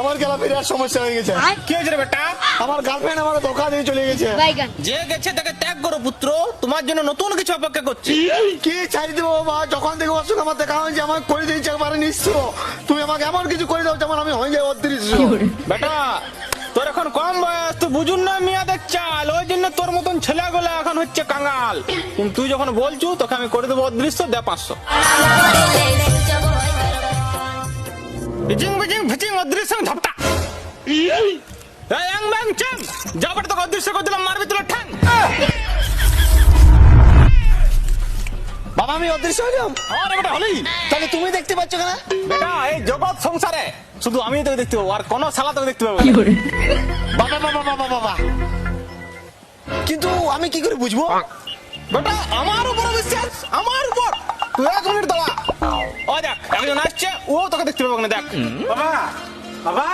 আমার গেলা বিরাট সমস্যা হয়ে গেছে। কি হয়েছে রে বেটা? আমার গার্লফ্রেন্ড আমার ধোকা দিয়ে চলে গেছে। যে গেছে তাকে ত্যাগ করো পুত্র, তোমার জন্য নতুন কিছু অপেক্ষা করছে। কি ছাড়ি দেবো বাবা, যখন থেকে ওর সঙ্গে আমার দেখা হয়েছে আমার করে দিয়েছে একবারে নিশ্চয়। তুমি আমাকে এমন কিছু করে দাও যেমন আমি হয়ে যাই অদৃশ্য। বেটা তোর এখন কম বয়স, তুই বুঝুন না মিয়াদের চাল, ওই জন্য তোর মতন ছেলেগুলো এখন হচ্ছে কাঙাল। কিন্তু তুই যখন বলছু তোকে আমি করে দেবো অদৃশ্য, দে 500। বিচিং বিচিং ভিচিং অদৃশ্য ঝপটা। এই অ্যাং ব্যাং চ্যাং, যা বেটা তোকে অদৃশ্য করে দিলাম, মারবি তোর ঠ্যাং। বাবা আমি অদৃশ্য হলাম? আরে বেটা হলি, তাহলে তুমি দেখতে পাচ্ছ কেন? বেটা এই জগৎ সংসারে শুধু আমি তোকে দেখতে পাবো, আর কোন শালা তোকে দেখতে পাবো না। বাবা বাবা বাবা বাবা, কিন্তু আমি কি করে বুঝবো? বেটা আমার উপর বিশ্বাস, আমার উপর। তুই 1 মিনিট দাঁড়া, ও দেখ একজন আসছে, ও তোকে দেখতে পাবো না, দেখ। বাবা বাবা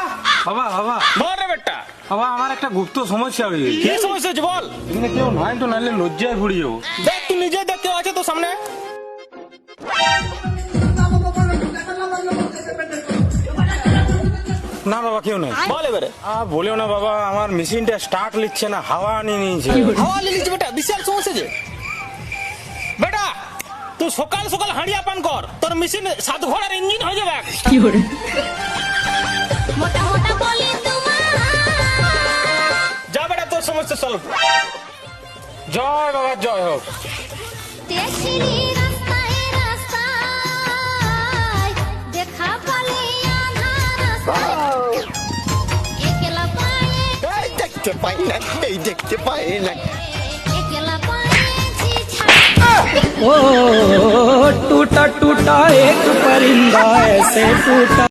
বাবা বাবা বল রে বেটা, বাবা আমার একটা গুপ্ত সমস্যা হয়ে গেছে। কি সমস্যা হচ্ছে বল। এখানে কেউ নাই তো, নাহলে লজ্জায় পড়ে যাবো। দেখ তুই নিজে দেখ কেউ আছে তোর সামনে। না বাবা কেউ নাই। বল এবারে। বলেও না বাবা, আমার মেশিনটা স্টার্ট নিচ্ছে না, হাওয়া নিয়ে নিয়েছে। হাওয়া লিলিছে বেটা, বিশাল সমস্যা যে। বেটা তুই সকাল সকাল হাঁড়িয়া পান কর, তোর মেশিন 7 ঘোড়ার ইঞ্জিন হয়ে যাবে। মোটা মোটা বলি তোমার যা বেটা তোর সমস্যা সলভ। জয় বাবা জয় হোক। দেখছিলি রাস্তায় রাস্তায় দেখা পালি আধার রাস্তায় একলা পায়ে এই দেখতে পাই না, এই দেখতে পাই না। একলা পায়েছি ছাড়া ओ टूटा टूटा एक परिंदा ऐसे टूटा।